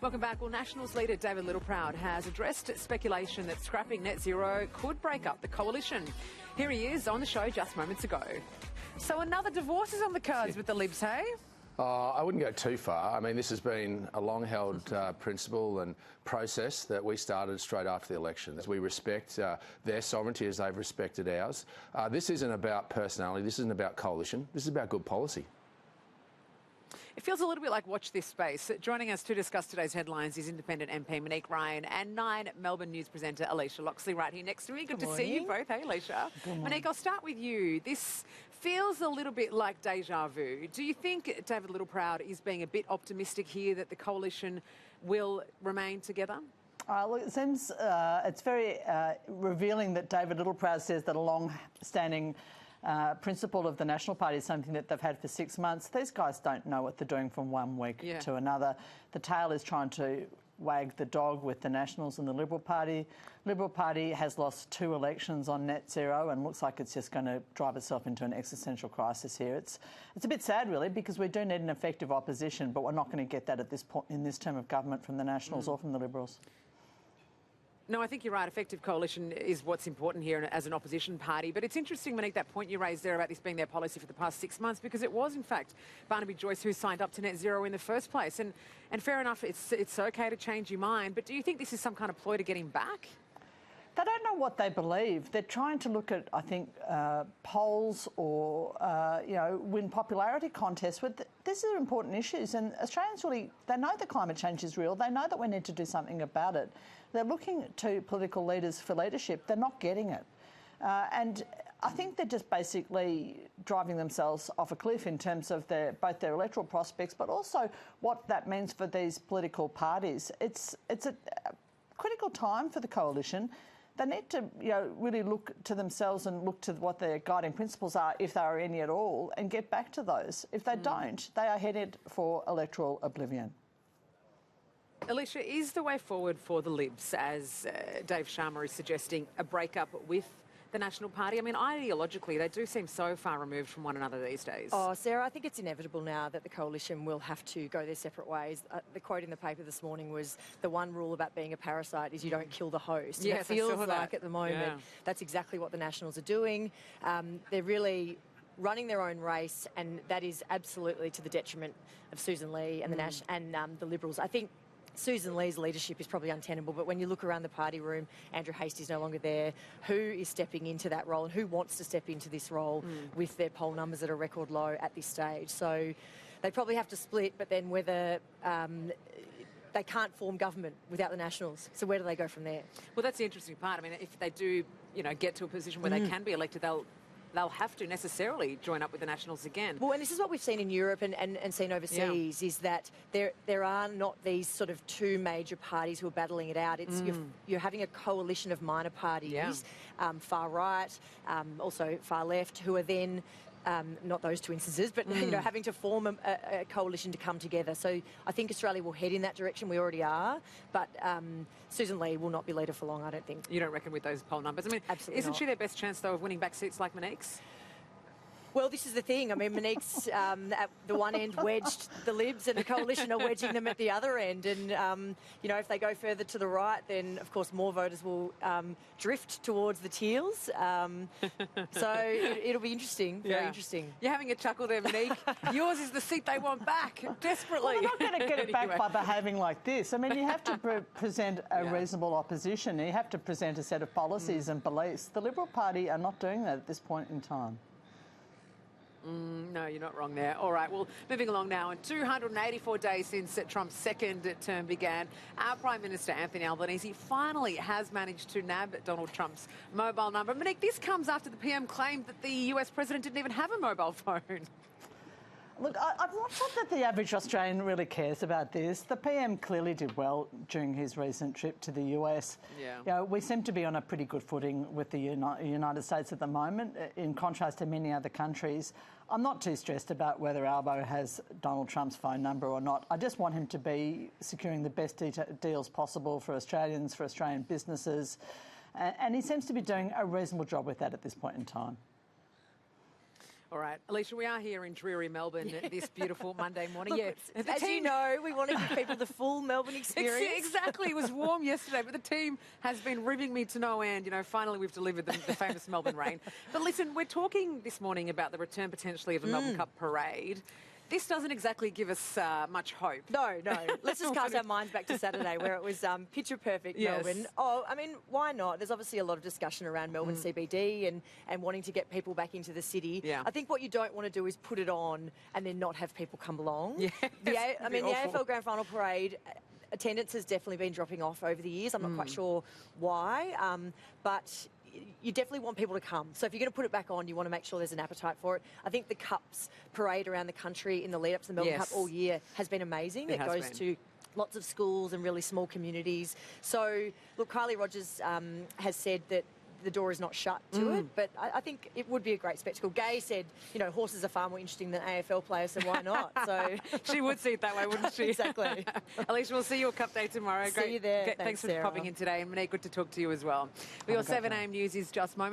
Welcome back. Well, Nationals leader David Littleproud has addressed speculation that scrapping net zero could break up the coalition. Here he is on the show just moments ago. So another divorce is on the cards with the Libs, hey? I wouldn't go too far. I mean, this has been a long-held principle and process that we started straight after the election. We respect their sovereignty as they've respected ours. This isn't about personality. This isn't about coalition. This is about good policy. It feels a little bit like Watch This Space. Joining us to discuss today's headlines is Independent MP Monique Ryan and Nine Melbourne News presenter Alicia Loxley right here next to me. Good to see you both. Hey, Alicia. Monique, I'll start with you. This feels a little bit like deja vu. Do you think David Littleproud is being a bit optimistic here that the coalition will remain together? Look, it seems it's very revealing that David Littleproud says that a long-standing principle of the National Party is something that they've had for 6 months. These guys don't know what they're doing from one week to another. The tail is trying to wag the dog with the Nationals and the Liberal Party. Liberal Party has lost 2 elections on net zero and looks like it's just going to drive itself into an existential crisis here. It's a bit sad, really, because we do need an effective opposition, but we're not going to get that at this point in this term of government from the Nationals or from the Liberals. No, I think you're right. Effective coalition is what's important here as an opposition party. But it's interesting, Monique, that point you raised there about this being their policy for the past 6 months, because it was, in fact, Barnaby Joyce who signed up to net zero in the first place. And fair enough, it's okay to change your mind. But do you think this is some kind of ploy to get him back? They don't know what they believe. They're trying to look at, I think, polls or, win popularity contests. These are important issues, and Australians really, they know that climate change is real. They know that we need to do something about it. They're looking to political leaders for leadership. They're not getting it. And I think they're just basically driving themselves off a cliff in terms of both their electoral prospects, but also what that means for these political parties. It's a critical time for the coalition. They need to, really look to themselves and look to what their guiding principles are, if there are any at all, and get back to those. If they don't, they are headed for electoral oblivion. Alicia, is the way forward for the Libs, as Dave Sharma is suggesting, a breakup with the National Party? I mean, ideologically, they do seem so far removed from one another these days. Oh, Sarah, I think it's inevitable now that the coalition will have to go their separate ways. The quote in the paper this morning was, the one rule about being a parasite is you don't kill the host. Yes, and it feels like at the moment that's exactly what the Nationals are doing. They're really running their own race, and that is absolutely to the detriment of Susan Lee and the Liberals. I think Susan Lee's leadership is probably untenable, but when you look around the party room, Andrew Hastie's no longer there. Who is stepping into that role, and who wants to step into this role with their poll numbers at a record low at this stage? So they probably have to split, but then whether they can't form government without the Nationals. So where do they go from there? Well, that's the interesting part. I mean, if they do, get to a position where they can be elected, they'll have to necessarily join up with the Nationals again. Well, and this is what we've seen in Europe and seen overseas, is that there are not these sort of 2 major parties who are battling it out. It's you're having a coalition of minor parties, far right, also far left, who are then not those 2 instances, but having to form a coalition to come together. So I think Australia will head in that direction. We already are, but Susan Lee will not be leader for long, I don't think. You don't reckon with those poll numbers? I mean, absolutely isn't not. she their best chance, though, of winning back seats like Monique's? Well, this is the thing. I mean, Monique's at the one end wedged the Libs, and the coalition are wedging them at the other end. And, if they go further to the right, then, of course, more voters will drift towards the Teals. So it'll be interesting, very interesting. You're having a chuckle there, Monique. Yours is the seat they want back, desperately. Well, they're not going to get it back by behaving like this. I mean, you have to present a reasonable opposition. You have to present a set of policies and beliefs. The Liberal Party are not doing that at this point in time. No, you're not wrong there. All right, well, moving along now. In 284 days since Trump's second term began, our Prime Minister, Anthony Albanese, finally has managed to nab Donald Trump's mobile number. Monique, this comes after the PM claimed that the US president didn't even have a mobile phone. Look, I'm not sure that the average Australian really cares about this. The PM clearly did well during his recent trip to the US. We seem to be on a pretty good footing with the United States at the moment, in contrast to many other countries. I'm not too stressed about whether Albo has Donald Trump's phone number or not. I just want him to be securing the best deals possible for Australians, for Australian businesses, and he seems to be doing a reasonable job with that at this point in time. All right, Alicia, we are here in dreary Melbourne this beautiful Monday morning. Look, Yeah, as you know, we want to give people the full Melbourne experience. Exactly. It was warm yesterday, but the team has been ribbing me to no end. You know, finally we've delivered the famous Melbourne rain. But listen, we're talking this morning about the return potentially of a Melbourne Cup parade. This doesn't exactly give us much hope. No. Let's just cast our minds back to Saturday where it was picture perfect Melbourne. Oh, I mean, why not? There's obviously a lot of discussion around Melbourne CBD and wanting to get people back into the city. Yeah. I think what you don't want to do is put it on and then not have people come along. Yeah, the AFL Grand Final Parade, attendance has definitely been dropping off over the years. I'm not quite sure why, but you definitely want people to come. So if you're going to put it back on, you want to make sure there's an appetite for it. I think the Cups parade around the country in the lead up to the Melbourne Cup all year has been amazing. It goes to lots of schools and really small communities. So, look, Kylie Rogers has said that the door is not shut to it, but I think it would be a great spectacle. Gay said, you know, horses are far more interesting than AFL players, so why not? So she would see it that way, wouldn't she? Exactly. Alicia, we'll see you at Cup Day tomorrow. See you there. Thanks for Sarah. popping in today. And Monique, good to talk to you as well. Your 7am news is just moments.